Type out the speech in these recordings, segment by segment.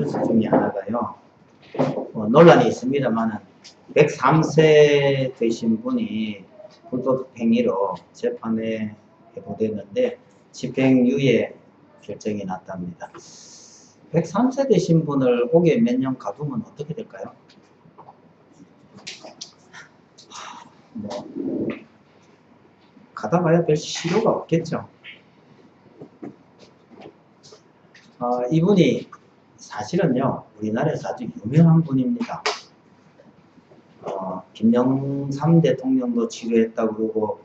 뉴스 중에 하나가요. 논란이 있습니다만 103세 되신 분이 불법 행위로 재판에 회부됐는데 집행유예 결정이 났답니다. 103세 되신 분을 옥에 몇 년 가두면 어떻게 될까요? 가다봐야 별 실효가 없겠죠. 이분이 사실은요, 우리나라에서 아주 유명한 분입니다. 김영삼 대통령도 치료했다고 그러고,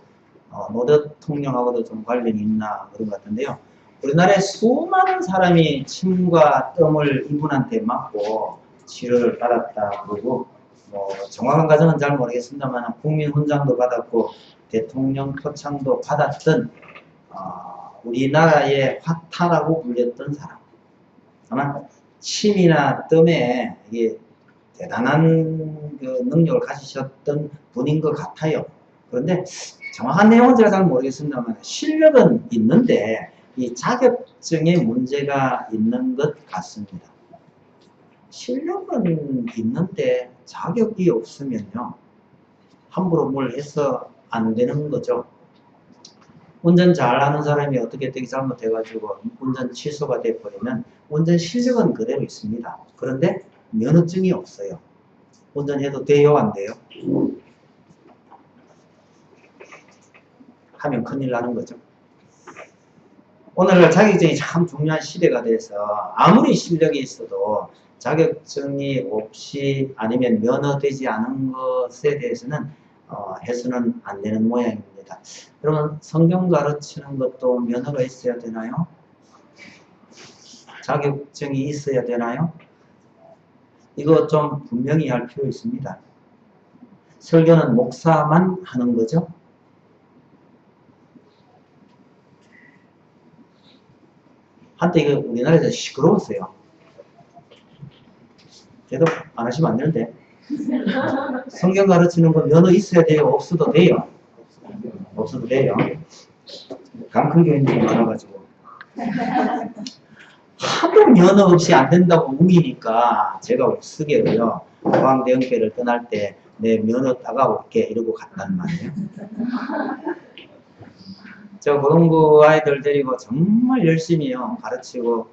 노 대통령하고도 좀 관련이 있나 그런 것 같은데요. 우리나라에 수많은 사람이 침과 뜸을 이분한테 맞고 치료를 받았다 그러고, 정확한 과정은 잘 모르겠습니다만, 국민훈장도 받았고, 대통령 표창도 받았던, 우리나라의 화타라고 불렸던 사람. 아마 침이나 뜸에 이게 대단한 그 능력을 가지셨던 분인 것 같아요. 그런데 정확한 내용은 제가 잘 모르겠습니다만 실력은 있는데 이 자격증에 문제가 있는 것 같습니다. 실력은 있는데 자격이 없으면요, 함부로 뭘 해서 안 되는 거죠. 운전 잘하는 사람이 어떻게 되게 잘못해가지고 운전 취소가 돼버리면 운전 실력은 그대로 있습니다. 그런데 면허증이 없어요. 운전해도 돼요, 안 돼요? 하면 큰일 나는 거죠. 오늘날 자격증이 참 중요한 시대가 돼서 아무리 실력이 있어도 자격증이 없이 아니면 면허되지 않은 것에 대해서는 해서는 안 되는 모양입니다. 그러면 성경 가르치는 것도 면허가 있어야 되나요? 자격증이 있어야 되나요? 이거 좀 분명히 할 필요 있습니다. 설교는 목사만 하는 거죠? 한때 이거 우리나라에서 시끄러웠어요. 그래도 안 하시면 안 되는데. 성경 가르치는 거 면허 있어야 돼요? 없어도 돼요? 없어도 돼요. 강큰 교인들이 많아가지고. 하도 면허 없이 안 된다고 우기니까 제가 우스개로요. 포항대형교회를 떠날 때 내 면허 따가올게 이러고 갔단 말이에요. 저 고등부 아이들 데리고 정말 열심히요 가르치고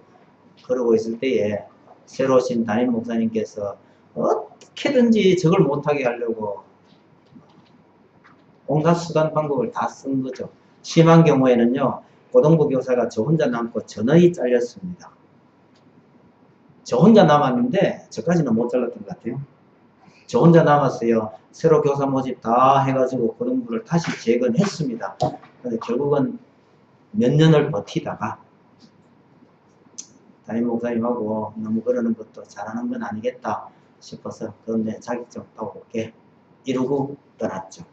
그러고 있을 때에 새로 오신 담임 목사님께서 어떻게든지 저걸 못하게 하려고 온갖 수단 방법을 다 쓴 거죠. 심한 경우에는요, 고등부 교사가 저 혼자 남고 전원이 잘렸습니다. 저 혼자 남았는데 저까지는 못 잘랐던 것 같아요. 저 혼자 남았어요. 새로 교사 모집 다 해가지고 고등부를 다시 재건했습니다. 근데 결국은 몇 년을 버티다가 담임 목사님하고 너무 그러는 것도 잘하는 건 아니겠다 싶어서 그런데 자격증 따고 올게 이러고 떠났죠.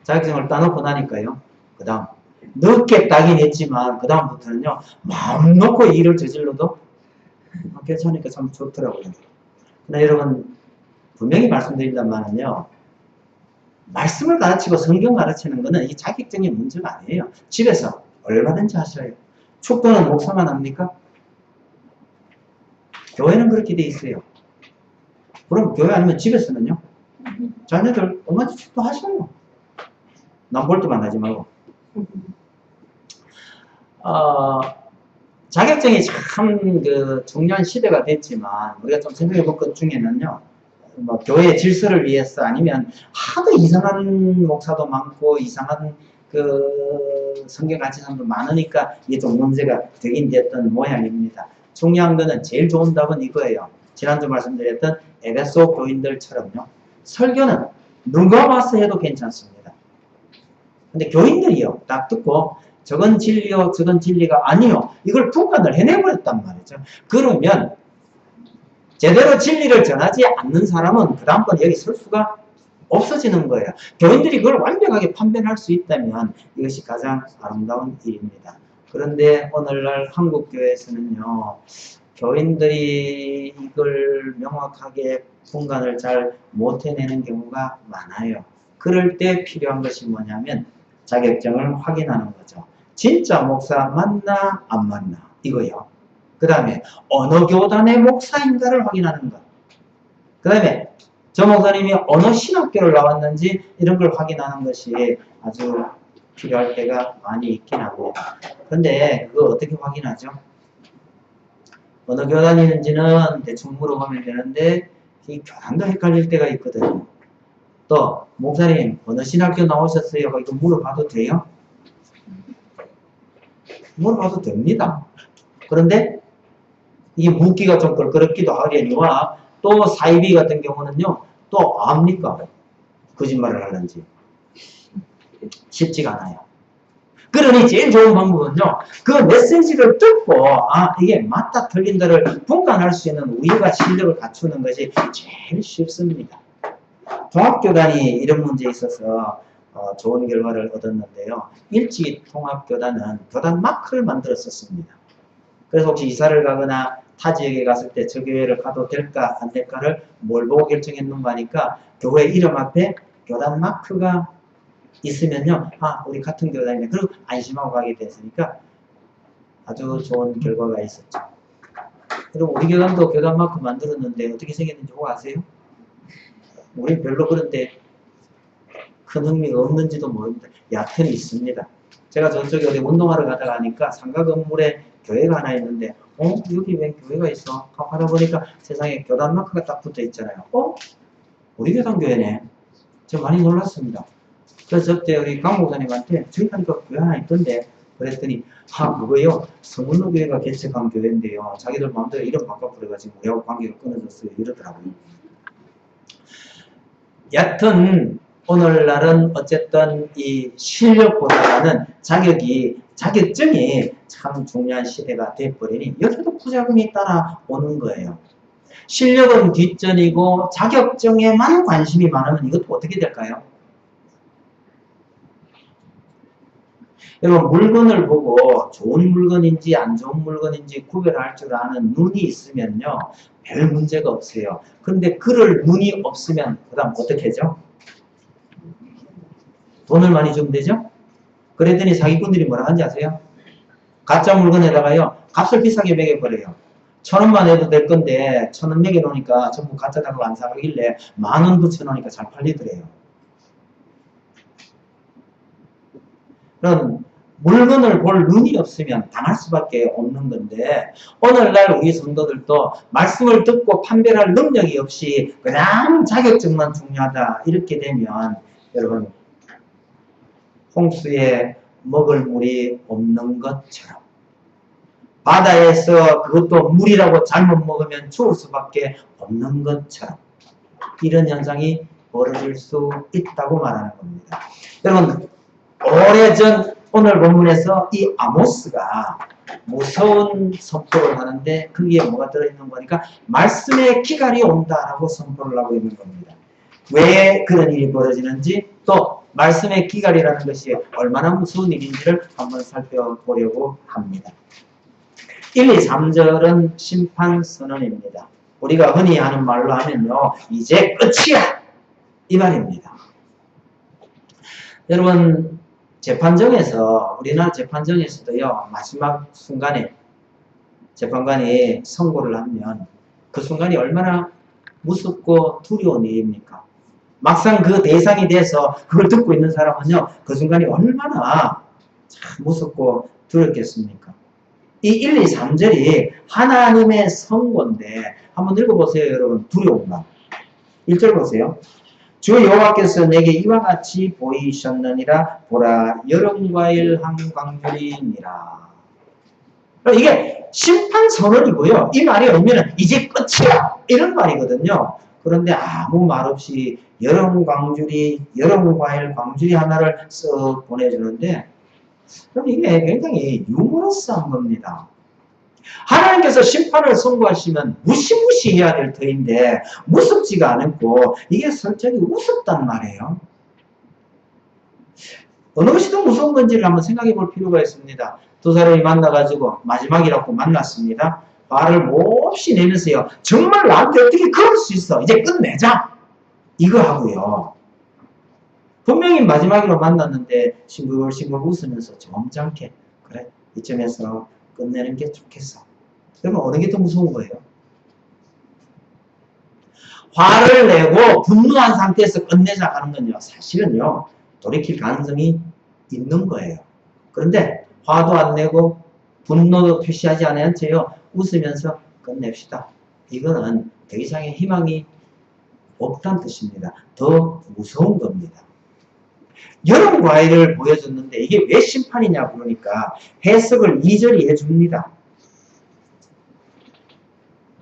자격증을 따놓고 나니까요, 그 다음 늦게 따긴 했지만 그 다음부터는요 마음 놓고 일을 저질러도 괜찮으니까 참 좋더라고요. 근데 여러분 분명히 말씀드린다면요, 말씀을 가르치고 성경 가르치는 거는 이 자격증의 문제가 아니에요. 집에서 얼마든지 하셔요. 축도는 목사만 합니까? 교회는 그렇게 돼 있어요. 그럼 교회 아니면 집에서는요? 자녀들 얼마든지 축도 하셔요. 남 볼 때만 하지 말고. 자격증이 참 그 중요한 시대가 됐지만 우리가 좀 생각해 볼 것 중에는요, 교회 질서를 위해서 아니면 하도 이상한 목사도 많고 이상한 그 성경 가르치는 사람도 많으니까 이게 좀 문제가 되긴 됐던 모양입니다. 중요한 거는 제일 좋은 답은 이거예요. 지난주 말씀드렸던 에베소 교인들처럼요, 설교는 누가 와서 해도 괜찮습니다. 근데 교인들이요 딱 듣고 저건 진리요 저건 진리가 아니요 이걸 분간을 해내버렸단 말이죠. 그러면 제대로 진리를 전하지 않는 사람은 그 다음번 여기 설 수가 없어지는 거예요. 교인들이 그걸 완벽하게 판별할 수 있다면 이것이 가장 아름다운 일입니다. 그런데 오늘날 한국교회에서는요, 교인들이 이걸 명확하게 분간을 잘 못해내는 경우가 많아요. 그럴 때 필요한 것이 뭐냐면 자격증을 확인하는 거죠. 진짜 목사 맞나 안 맞나 이거요. 그 다음에 어느 교단의 목사인가를 확인하는 것. 그 다음에 저 목사님이 어느 신학교를 나왔는지 이런 걸 확인하는 것이 아주 필요할 때가 많이 있긴 합니다. 근데 그거 어떻게 확인하죠? 어느 교단이는지는 대충 물어보면 되는데 이 교단도 헷갈릴 때가 있거든요. 또 목사님 어느 신학교 나오셨어요? 이거 물어봐도 돼요? 물어봐도 됩니다. 그런데 이게 묻기가 좀 껄끄럽기도 하려니와 또 사이비 같은 경우는요. 또 압니까? 거짓말을 하는지 쉽지가 않아요. 그러니 제일 좋은 방법은요. 그 메시지를 듣고 이게 맞다 틀린다를 분간할 수 있는 우리가 실력을 갖추는 것이 제일 쉽습니다. 통합교단이 이런 문제에 있어서 좋은 결과를 얻었는데요. 일찍이 통합교단은 교단 마크를 만들었었습니다. 그래서 혹시 이사를 가거나 타 지역에 갔을 때 저 교회를 가도 될까 안 될까를 뭘 보고 결정했는가 하니까 교회 이름 앞에 교단 마크가 있으면요. 우리 같은 교단이네. 그리고 안심하고 가게 됐으니까 아주 좋은 결과가 있었죠. 그리고 우리 교단도 교단 마크 만들었는데 어떻게 생겼는지 혹 아세요? 우리 별로 그런데 큰 흥미가 없는지도 모릅니다. 얕은 있습니다. 제가 저쪽에 어디 운동하러 가다가 하니까 상가 건물에 교회가 하나 있는데 여기 왜 교회가 있어? 하다 보니까 세상에 교단 마크가 딱 붙어 있잖아요. 우리 교단 교회네. 저 많이 놀랐습니다. 그래서 저때 우리 강 목사님한테 저희 하니까 교회 하나 있던데 그랬더니 그거요 성문로 교회가 개척한 교회인데요. 자기들 마음대로 이름 바꿔버려가지고 우리하고 관계가 끊어졌어요. 이러더라고요. 여튼 오늘날은 어쨌든 이 실력보다는 자격증이 참 중요한 시대가 돼버리니 여기도 부작용이 따라오는 거예요. 실력은 뒷전이고 자격증에만 관심이 많으면 이것도 어떻게 될까요? 여러분 물건을 보고 좋은 물건인지 안 좋은 물건인지 구별할 줄 아는 눈이 있으면요. 별 문제가 없어요. 그런데 그럴 눈이 없으면 그 다음 어떻게 하죠? 돈을 많이 주면 되죠? 그랬더니 사기꾼들이 뭐라 하는지 아세요? 가짜 물건에다가요. 값을 비싸게 매겨버려요. 1,000원만 해도 될 건데 1,000원 매겨놓으니까 전부 가짜다고 안 사가길래 10,000원 붙여놓으니까 잘 팔리더래요. 그럼 물건을 볼 눈이 없으면 당할 수밖에 없는 건데 오늘날 우리 성도들도 말씀을 듣고 판별할 능력이 없이 그냥 자격증만 중요하다 이렇게 되면 여러분 홍수에 먹을 물이 없는 것처럼 바다에서 그것도 물이라고 잘못 먹으면 죽을 수밖에 없는 것처럼 이런 현상이 벌어질 수 있다고 말하는 겁니다. 여러분 오래전 오늘 본문에서 이 아모스가 무서운 선포를 하는데 거기에 뭐가 들어있는 거니까 말씀의 기갈이 온다라고 선포를 하고 있는 겁니다. 왜 그런 일이 벌어지는지 또 말씀의 기갈이라는 것이 얼마나 무서운 일인지를 한번 살펴보려고 합니다. 1, 2, 3절은 심판 선언입니다. 우리가 흔히 하는 말로 하면요. 이제 끝이야! 이 말입니다. 여러분 재판정에서 우리나라 재판정에서도요. 마지막 순간에 재판관이 선고를 하면 그 순간이 얼마나 무섭고 두려운 일입니까? 막상 그 대상이 돼서 그걸 듣고 있는 사람은요. 그 순간이 얼마나 참 무섭고 두렵겠습니까? 이 1, 2, 3절이 하나님의 선고인데 한번 읽어보세요. 여러분. 두려운 마음. 1절 보세요. 주 여호와께서 내게 이와 같이 보이셨느니라 보라 여름과일 한광들이니라. 이게 심판 선언이고요. 이 말의 의미는 이제 끝이야 이런 말이거든요. 그런데 아무 말 없이 여름 과일 광주리 하나를 쓱 보내주는데 그럼 이게 굉장히 유머러스한 겁니다. 하나님께서 심판을 선고하시면 무시무시해야 될 터인데 무섭지가 않고 이게 솔직히 우습단 말이에요. 어느 것이 더 무서운 건지를 한번 생각해 볼 필요가 있습니다. 두 사람이 만나가지고 마지막이라고 만났습니다. 말을 몹시 내면서요. 정말 나한테 어떻게 그럴 수 있어. 이제 끝내자. 이거 하고요. 분명히 마지막으로 만났는데 싱글싱글 웃으면서 점잖게 그래 이쯤에서 끝내는 게 좋겠어. 그러면 어느 게 더 무서운 거예요? 화를 내고 분노한 상태에서 끝내자 하는 건요, 사실은요, 돌이킬 가능성이 있는 거예요. 그런데 화도 안 내고 분노도 표시하지 않은 채요, 웃으면서 끝냅시다. 이거는 더 이상의 희망이 없다는 뜻입니다. 더 무서운 겁니다. 여름 과일을 보여줬는데 이게 왜 심판이냐 그러니까 해석을 2절이 해줍니다.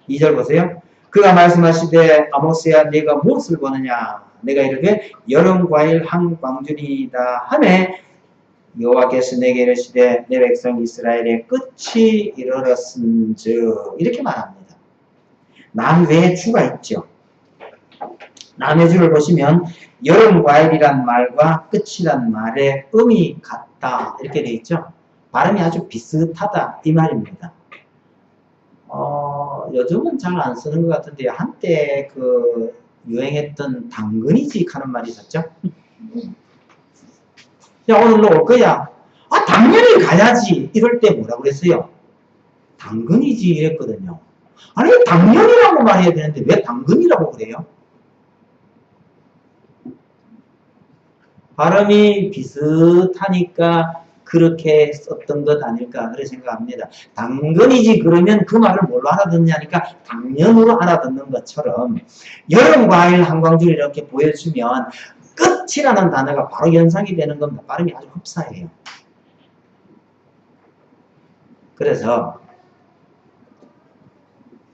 2절 보세요. 그가 말씀하시되 아모스야 네가 무엇을 보느냐 내가 이르되 여름 과일 한 광준이다 하매 여호와께서 내게 이르시되 내 백성 이스라엘의 끝이 이르렀은즉 이렇게 말합니다. 남외의 주가 있죠. 남의 주를 보시면 여름 과일이란 말과 끝이란 말의 음이 같다 이렇게 되어 있죠. 발음이 아주 비슷하다 이 말입니다. 요즘은 잘 안 쓰는 것 같은데 한때 그 유행했던 당근이지 하는 말이 있었죠. 야 오늘 너 올 거야. 아 당연히 가야지. 이럴 때 뭐라고 그랬어요? 당근이지 이랬거든요. 아니 당연이라고 말해야 되는데 왜 당근이라고 그래요? 발음이 비슷하니까 그렇게 썼던 것 아닐까 그렇게 생각합니다. 당근이지 그러면 그 말을 뭘로 알아듣냐니까 당연으로 알아듣는 것처럼 여름 과일 한광줄 이렇게 보여주면 끝이라는 단어가 바로 연상이 되는 겁니다. 발음이 아주 흡사해요. 그래서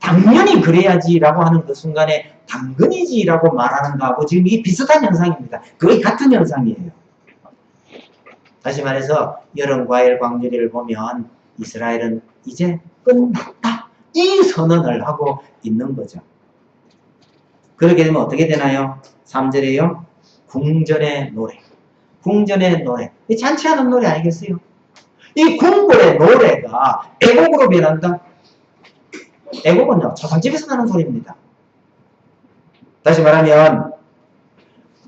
당연히 그래야지라고 하는 그 순간에 당근이지라고 말하는 거하고 지금 이게 비슷한 현상입니다. 거의 같은 현상이에요. 다시 말해서 여름 과일 광주리를 보면 이스라엘은 이제 끝났다 이 선언을 하고 있는 거죠. 그렇게 되면 어떻게 되나요? 3절에요. 궁전의 노래. 궁전의 노래. 이 잔치하는 노래 아니겠어요? 이 궁궐의 노래가 애곡으로 변한다. 애곡은요 초상집에서 나는 소리입니다. 다시 말하면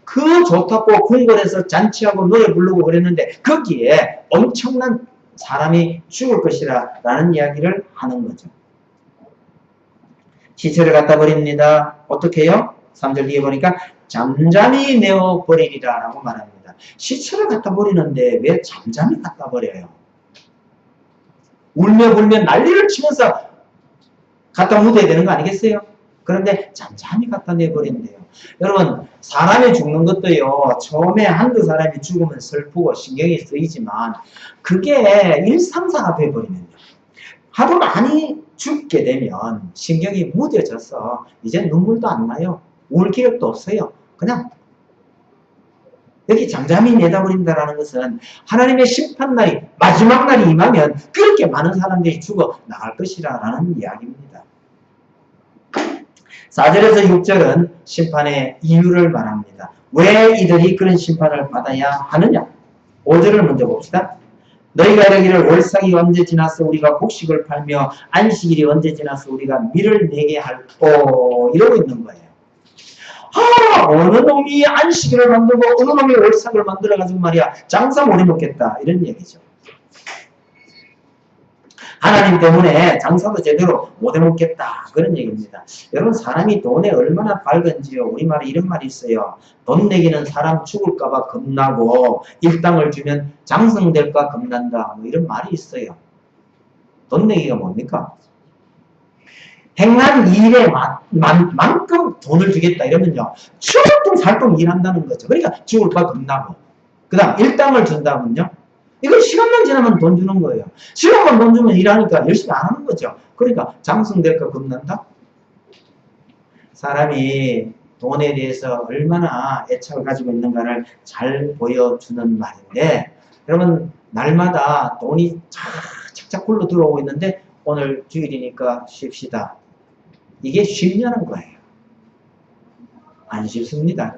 그 좋다고 궁궐에서 잔치하고 노래 부르고 그랬는데 거기에 엄청난 사람이 죽을 것이라 라는 이야기를 하는 거죠. 시체를 갖다 버립니다. 어떻게 해요? 3절 뒤에 보니까 잠잠히 내어버리리라 라고 말합니다. 시체를 갖다 버리는데 왜 잠잠히 갖다 버려요? 울며 불며 난리를 치면서 갖다 묻어야 되는 거 아니겠어요? 그런데 잠잠히 갖다 내버린대요. 여러분 사람이 죽는 것도요 처음에 한두 사람이 죽으면 슬프고 신경이 쓰이지만 그게 일상사가 돼버리면요 하도 많이 죽게 되면 신경이 무뎌져서 이제 눈물도 안 나요. 울 기력도 없어요. 그냥 여기 잠잠히 내다버린다라는 것은 하나님의 심판날이 마지막 날이 임하면 그렇게 많은 사람들이 죽어 나갈 것이라는 이야기입니다. 4절에서 6절은 심판의 이유를 말합니다. 왜 이들이 그런 심판을 받아야 하느냐? 5절을 먼저 봅시다. 너희가 이르기를 월삭이 언제 지나서 우리가 곡식을 팔며 안식일이 언제 지나서 우리가 밀을 내게 할꼬 이러고 있는 거예요. 어느 놈이 안식일을 만들고 어느 놈이 월삭을 만들어가지고 말이야 장사 못 해먹겠다 이런 얘기죠. 하나님 때문에 장사도 제대로 못 해먹겠다 그런 얘기입니다. 여러분 사람이 돈에 얼마나 밝은지요. 우리말에 이런 말이 있어요. 돈 내기는 사람 죽을까봐 겁나고 일당을 주면 장성될까 겁난다 뭐 이런 말이 있어요. 돈 내기가 뭡니까? 행한 일에 만큼 돈을 주겠다 이러면요 추월동살동 일한다는 거죠. 그러니까 죽을까 겁나고 그 다음 일당을 준다면요 이건 시간만 지나면 돈 주는 거예요. 시간만 돈 주면 일하니까 열심히 안 하는 거죠. 그러니까 장성될까 겁난다? 사람이 돈에 대해서 얼마나 애착을 가지고 있는가를 잘 보여주는 말인데 여러분 날마다 돈이 착착 굴러 들어오고 있는데 오늘 주일이니까 쉽시다. 이게 쉽냐는 거예요. 안 쉽습니다.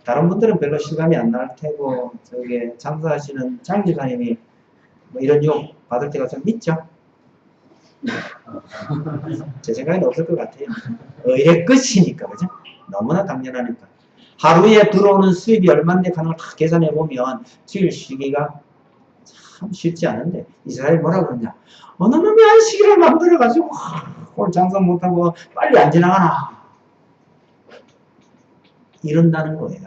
다른 분들은 별로 실감이 안 날 테고 저게 장사하시는 장기사님이 뭐 이런 유혹 받을 때가 좀 있죠. 제 생각에는 없을 것 같아요. 의의 끝이니까 그죠? 너무나 당연하니까. 하루에 들어오는 수입이 얼마인데 하는 걸 다 계산해 보면 주일 쉬기가 참 쉽지 않은데 이스라엘 뭐라고 그러냐? 어느 놈이 안식일을 만들어가지고 오늘 장사 못하고 빨리 안 지나가나 이런다는 거예요.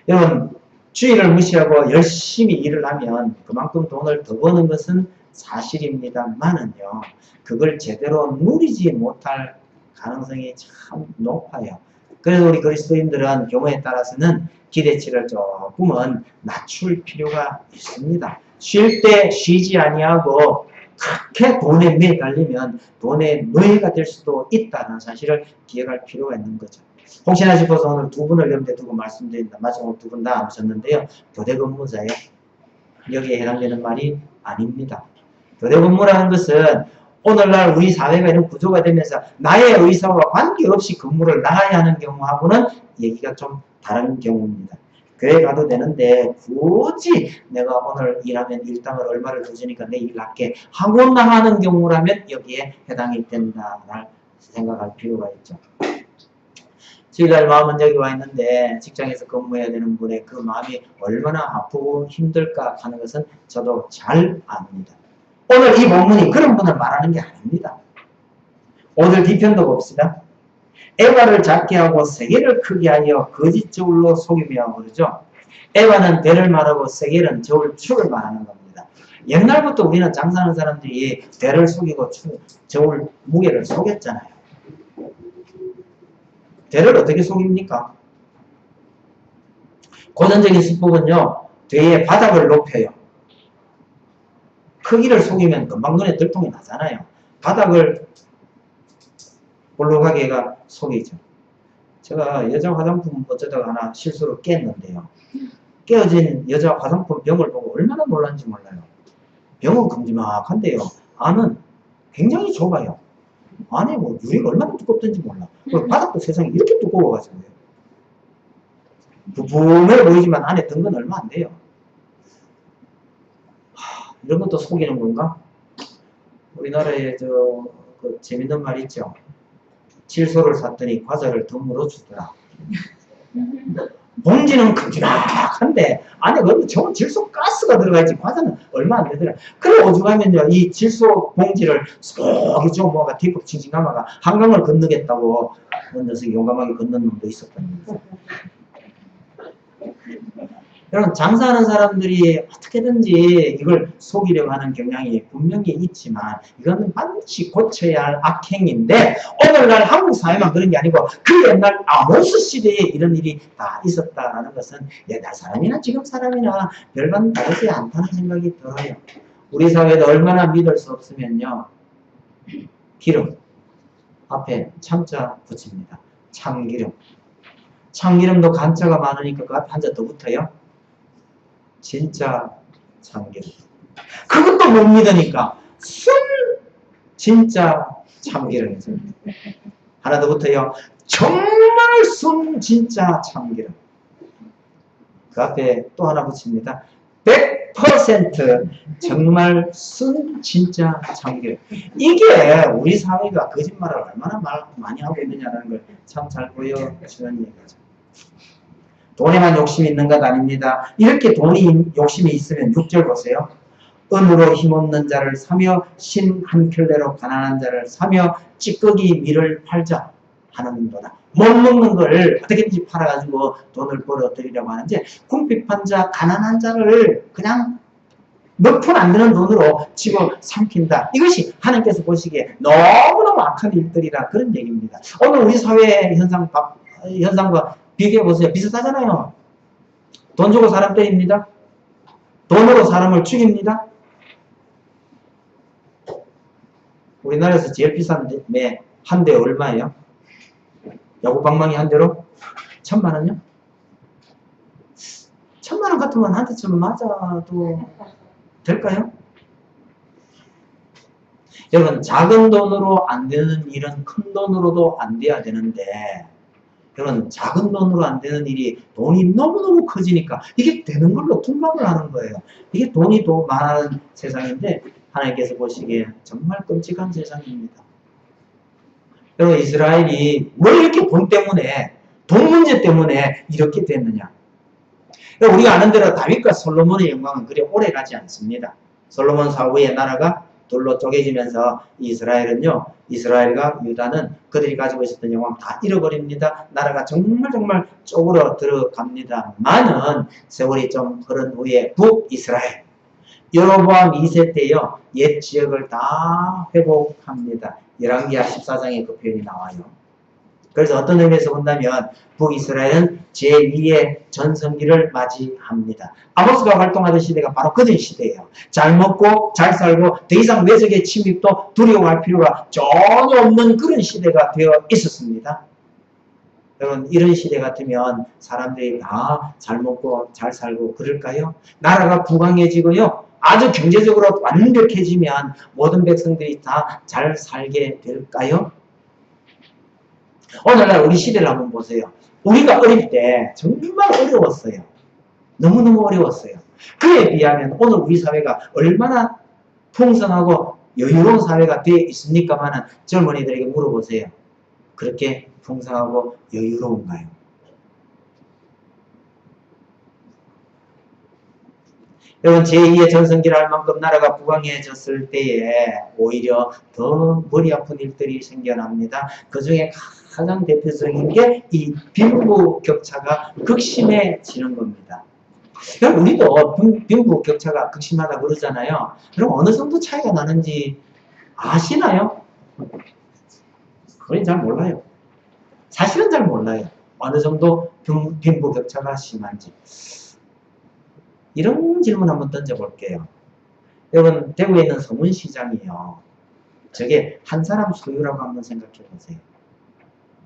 여러분 주일을 무시하고 열심히 일을 하면 그만큼 돈을 더 버는 것은 사실입니다만은요, 그걸 제대로 누리지 못할 가능성이 참 높아요. 그래서 우리 그리스도인들은 경우에 따라서는 기대치를 조금은 낮출 필요가 있습니다. 쉴 때 쉬지 아니하고 그렇게 돈에 매달리면 돈의 노예가 될 수도 있다는 사실을 기억할 필요가 있는 거죠. 혹시나 싶어서 오늘 두 분을 염두에 두고 말씀드린다. 마지막 두 분 다 안 오셨는데요. 교대 근무자예요. 여기에 해당되는 말이 아닙니다. 교대 근무라는 것은 오늘날 우리 사회가 이런 구조가 되면서 나의 의사와 관계없이 근무를 나가야 하는 경우하고는 얘기가 좀 다른 경우입니다. 교회 가도 되는데 굳이 내가 오늘 일하면 일당을 얼마를 더 주니까 내일 할게 하고 나가는 경우라면 여기에 해당이 된다를 생각할 필요가 있죠. 주일날 마음은 여기 와 있는데 직장에서 근무해야 되는 분의 그 마음이 얼마나 아프고 힘들까 하는 것은 저도 잘 압니다. 오늘 이 본문이 그런 분을 말하는 게 아닙니다. 오늘 뒤편도 봅시다. 에바를 작게 하고 세겔을 크게 하여 거짓 저울로 속이며 그러죠. 에바는 대를 말하고 세겔은 저울 축을 말하는 겁니다. 옛날부터 우리는 장사하는 사람들이 대를 속이고 저울 무게를 속였잖아요. 대를 어떻게 속입니까? 고전적인 수법은요, 대의 바닥을 높여요. 크기를 속이면 금방 눈에 들통이 나잖아요. 바닥을 볼록하게 해가 속이죠. 제가 여자 화장품 어쩌다가 하나 실수로 깼는데요. 깨어진 여자 화장품 병을 보고 얼마나 놀란지 몰라요. 병은 큼지막한데요. 안은 굉장히 좁아요. 안에 뭐 유리가 얼마나 두껍던지 몰라. 바닥도 세상에 이렇게 두꺼워가지고요. 부분해 보이지만 안에 든 건 얼마 안 돼요. 이런 것도 속이는 건가? 우리나라에 그 재밌는 말 있죠. 질소를 샀더니 과자를 더 물어주더라. 봉지는 큼지막한데 안에 그것도 저건 질소 가스가 들어가 있지 과자는 얼마 안 되더라. 그래 오죽하면요 이 질소 봉지를 속이 좀 뭐가 뒷북 칭칭 감아가 한강을 건너겠다고 어느 녀석이 용감하게 건넌 놈도 있었던 거예요. 여러분 장사하는 사람들이 어떻게든지 이걸 속이려고 하는 경향이 분명히 있지만 이거는 반드시 고쳐야 할 악행인데 오늘날 한국 사회만 그런 게 아니고 그 옛날 아모스 시대에 이런 일이 다 있었다는 것은 옛날 사람이나 지금 사람이나 별반 다르지 않다는 생각이 들어요. 우리 사회도 얼마나 믿을 수 없으면요. 기름 앞에 참자 붙입니다. 참기름. 참기름도 간자가 많으니까 그 앞에 한자 더 붙어요. 진짜 참기름. 그것도 못 믿으니까 순 진짜 참기름이죠. 하나 더 붙어요. 정말 순 진짜 참기름. 그 앞에 또 하나 붙입니다. 100% 정말 순 진짜 참기름. 이게 우리 사회가 거짓말을 얼마나 많이 하고 있느냐는 걸 참 잘 보여주는 얘기죠. 돈에만 욕심이 있는 것 아닙니다. 이렇게 돈이 욕심이 있으면 6절 보세요. 은으로 힘없는 자를 사며 신 한 켤레로 가난한 자를 사며 찌꺼기 밀을 팔자 하는도다. 못 먹는 걸 어떻게든지 팔아가지고 돈을 벌어들이려고 하는데 궁핍한 자, 가난한 자를 그냥 몇 푼 안 되는 돈으로 집어 삼킨다. 이것이 하나님께서 보시기에 너무너무 악한 일들이라 그런 얘기입니다. 오늘 우리 사회의 현상과 비교해보세요. 비슷하잖아요. 돈 주고 사람 때립니다. 돈으로 사람을 죽입니다. 우리나라에서 제일 비싼 매 한 대 얼마예요? 야구 방망이 한 대로? 1000만 원요? 1000만 원 같으면 한 대쯤 맞아도 될까요? 여러분 작은 돈으로 안 되는 일은 큰 돈으로도 안 돼야 되는데 여러분 작은 돈으로 안 되는 일이 돈이 너무너무 커지니까 이게 되는 걸로 둔갑을 하는 거예요. 이게 돈이 더 많은 세상인데 하나님께서 보시기에 정말 끔찍한 세상입니다. 여러분 이스라엘이 왜 이렇게 돈 때문에 돈 문제 때문에 이렇게 됐느냐. 우리가 아는 대로 다윗과 솔로몬의 영광은 그리 오래 가지 않습니다. 솔로몬 사후에 나라가 둘로 쪼개지면서 이스라엘과 유다는 그들이 가지고 있었던 영광 다 잃어버립니다. 나라가 정말 쪼그러 들어갑니다만은 세월이 좀 흐른 후에 북이스라엘 여로보암 2세 때요 옛 지역을 다 회복합니다. 열왕기하 14장에 그 표현이 나와요. 그래서 어떤 의미에서 본다면 북이스라엘은 제2의 전성기를 맞이합니다. 아모스가 활동하던 시대가 바로 그들 시대예요. 잘 먹고 잘 살고 더 이상 외적의 침입도 두려워할 필요가 전혀 없는 그런 시대가 되어 있었습니다. 여러분 이런 시대 같으면 사람들이 다 잘 먹고 잘 살고 그럴까요? 나라가 부강해지고요. 아주 경제적으로 완벽해지면 모든 백성들이 다 잘 살게 될까요? 오늘날 우리 시대를 한번 보세요. 우리가 어릴 때 정말 어려웠어요. 너무너무 어려웠어요. 그에 비하면 오늘 우리 사회가 얼마나 풍성하고 여유로운 사회가 되어 있습니까마는 젊은이들에게 물어보세요. 그렇게 풍성하고 여유로운가요? 여러분 제2의 전성기를 할 만큼 나라가 부강해졌을 때에 오히려 더 머리 아픈 일들이 생겨납니다. 그 중에 가장 대표적인 게 이 빈부격차가 극심해지는 겁니다. 그럼 우리도 빈부격차가 극심하다 그러잖아요. 그럼 어느 정도 차이가 나는지 아시나요? 그건 잘 몰라요. 사실은 잘 몰라요. 어느 정도 빈부격차가 심한지. 이런 질문 한번 던져볼게요. 여러분 대구에 있는 서문시장이요. 저게 한 사람 소유라고 한번 생각해 보세요.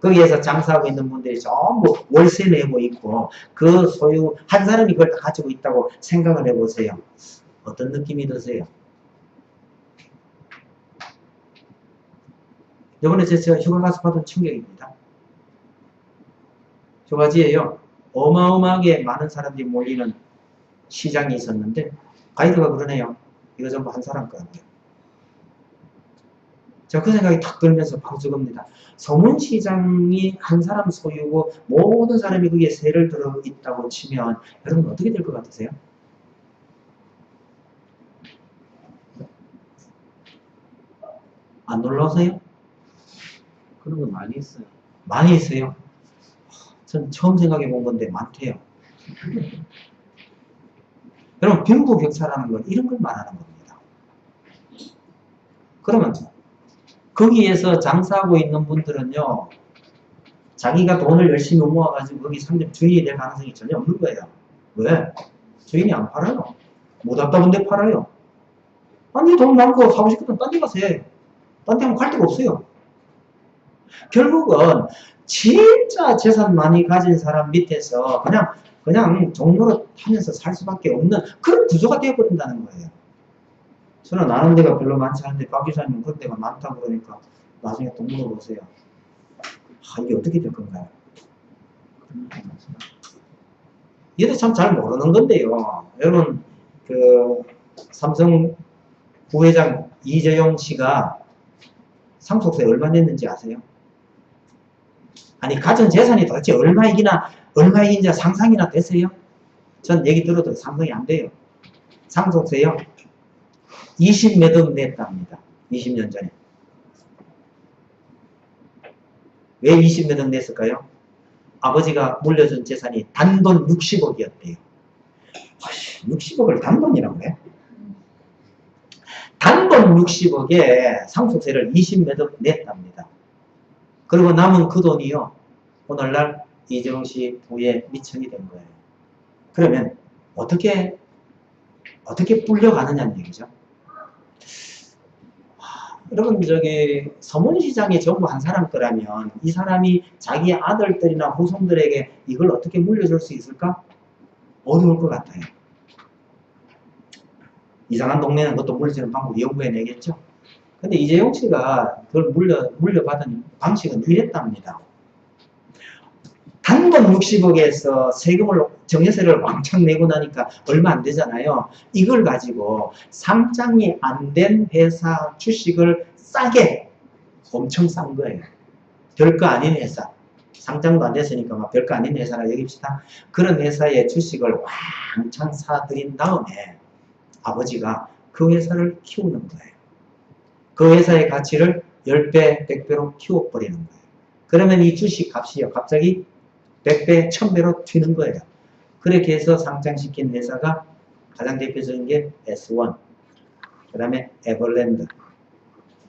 거기에서 장사하고 있는 분들이 전부 월세 내고 있고 그 소유 한 사람이 그걸 다 가지고 있다고 생각을 해보세요. 어떤 느낌이 드세요? 이번에 제가 휴가 가서 받은 충격입니다. 휴가지에요. 어마어마하게 많은 사람들이 몰리는 시장이 있었는데 가이드가 그러네요. 이거 전부 한 사람 거라고요. 제가 그 생각이 탁 들면서 바로 저겁니다. 서문시장이 한 사람 소유고 모든 사람이 거기에 세를 들어 있다고 치면 여러분 어떻게 될 것 같으세요? 안 놀라우세요? 그런 거 많이 있어요. 많이 있어요. 전 처음 생각해 본 건데 많대요. 여러분 빈부격차라는 건 이런 걸 말하는 겁니다. 그러면 거기에서 장사하고 있는 분들은요. 자기가 돈을 열심히 모아가지고 거기 상점 주인이 될 가능성이 전혀 없는 거예요. 왜? 주인이 안 팔아요. 못 왔다본 데 팔아요. 아니 돈 많고 사고 싶거든 딴 데 가서 해. 딴 데 하면 갈 데가 없어요. 결국은 진짜 재산 많이 가진 사람 밑에서 그냥 종로로 타면서 살 수밖에 없는 그런 구조가 되어버린다는 거예요. 저는 아는 데가 별로 많지 않은데 박 기사님은 그런 데가 많다고 그러니까 나중에 또 물어보세요. 이게 어떻게 될 건가요? 얘도 참 잘 모르는 건데요. 여러분 삼성 부회장 이재용 씨가 상속세 얼마 냈는지 아세요? 아니 가전 재산이 도대체 얼마이기나 상상이나 되세요? 전 얘기 들어도 상상이 안 돼요. 상속세요 20몇 억 냈답니다. 20년 전에. 왜 20몇 억 냈을까요? 아버지가 물려준 재산이 단돈 60억이었대요. 60억을 단돈이라고 해? 단돈 60억에 상속세를 20몇 억 냈답니다. 그리고 남은 그 돈이요. 오늘날 이재용 씨 부에 미천이 된 거예요. 그러면 어떻게 불려가느냐는 얘기죠. 여러분 서문시장이 전부 한 사람 거라면 이 사람이 자기 아들들이나 후손들에게 이걸 어떻게 물려줄 수 있을까? 어려울 것 같아요. 이상한 동네는 그것도 물려주는 방법 연구해 내겠죠. 근데 이재용 씨가 그걸 물려받은 방식은 이랬답니다. 단돈 60억에서 세금을 정여세를 왕창 내고 나니까 얼마 안 되잖아요. 이걸 가지고 상장이 안 된 회사 주식을 싸게 엄청 싼 거예요. 별거 아닌 회사. 상장도 안 됐으니까 막 별거 아닌 회사라 여깁시다. 그런 회사의 주식을 왕창 사들인 다음에 아버지가 그 회사를 키우는 거예요. 그 회사의 가치를 10배, 100배로 키워버리는 거예요. 그러면 이 주식 값이요, 갑자기 100배, 1000배로 튀는 거예요. 그렇게 해서 상장시킨 회사가 가장 대표적인 게 S1, 그 다음에 에버랜드,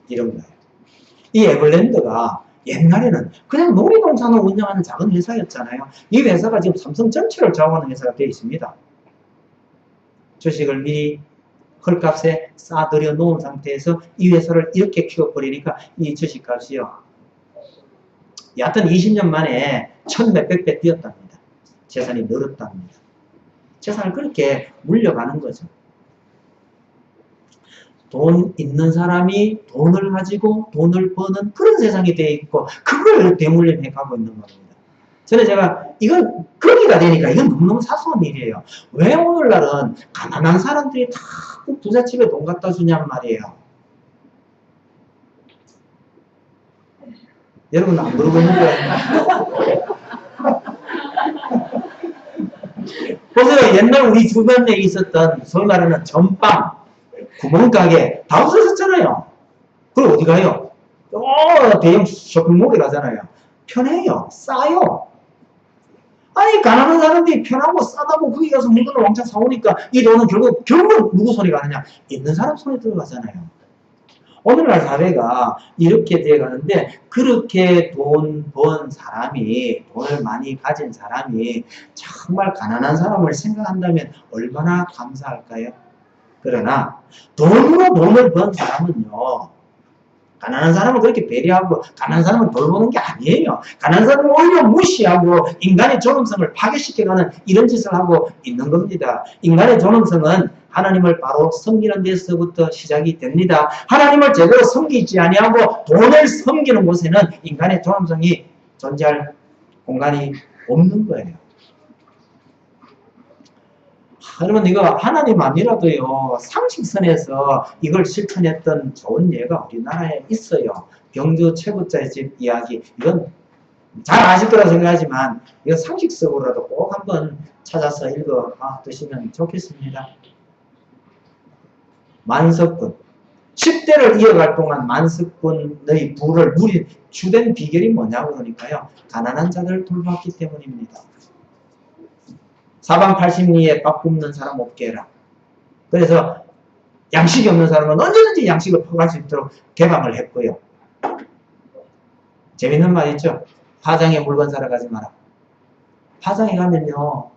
이런 거예요. 이 에버랜드가 옛날에는 그냥 놀이동산을 운영하는 작은 회사였잖아요. 이 회사가 지금 삼성 전체를 좌우하는 회사가 되어 있습니다. 주식을 미리 헐값에 싸들여 놓은 상태에서 이 회사를 이렇게 키워버리니까 이 주식값이요, 얕은 20년 만에 1000몇백 배 뛰었답니다. 재산이 늘었답니다. 재산을 그렇게 물려가는 거죠. 돈 있는 사람이 돈을 가지고 돈을 버는 그런 세상이 되어 있고, 그걸 대물림해 가고 있는 겁니다. 제가 이건 거기가 되니까 이건 너무너무 사소한 일이에요. 왜 오늘날은 가난한 사람들이 다 부잣집에 돈 갖다 주냔 말이에요. 여러분 안 그러고 있는 거예요? 보세요. 옛날 우리 주변에 있었던 소위 말하는 전빵, 구멍가게 다 없어졌잖아요. 그럼 어디 가요? 대형 쇼핑몰에 가잖아요. 편해요. 싸요. 아니 가난한 사람들이 편하고 싸다고 거기 가서 물건을 왕창 사오니까 이 돈은 결국 누구 손에 가느냐? 있는 사람 손에 들어가잖아요. 오늘날 사회가 이렇게 되어 가는데, 그렇게 돈 번 사람이, 돈을 많이 가진 사람이 정말 가난한 사람을 생각한다면 얼마나 감사할까요? 그러나 돈으로 돈을 번 사람은요, 가난한 사람은 그렇게 배려하고 가난한 사람은 돌보는 게 아니에요. 가난한 사람은 오히려 무시하고 인간의 존엄성을 파괴시켜가는 이런 짓을 하고 있는 겁니다. 인간의 존엄성은 하나님을 바로 섬기는 데서부터 시작이 됩니다. 하나님을 제대로 섬기지 아니하고 돈을 섬기는 곳에는 인간의 존엄성이 존재할 공간이 없는 거예요. 여러분, 이거 하나님 아니라도요, 상식선에서 이걸 실천했던 좋은 예가 우리나라에 있어요. 경주 최부자의 집 이야기. 이건 잘 아실 거라고 생각하지만 이거 상식적으로라도 꼭 한번 찾아서 읽어 두시면 좋겠습니다. 만석군. 10대를 이어갈 동안 만석군의 부를 누린 주된 비결이 뭐냐고 그러니까요, 가난한 자들을 돌봤기 때문입니다. 사방 80리에 밥 굶는 사람 없게 해라. 그래서 양식이 없는 사람은 언제든지 양식을 퍼갈 수 있도록 개방을 했고요. 재밌는 말 있죠? 파장에 물건 사러 가지 마라. 파장에 가면요,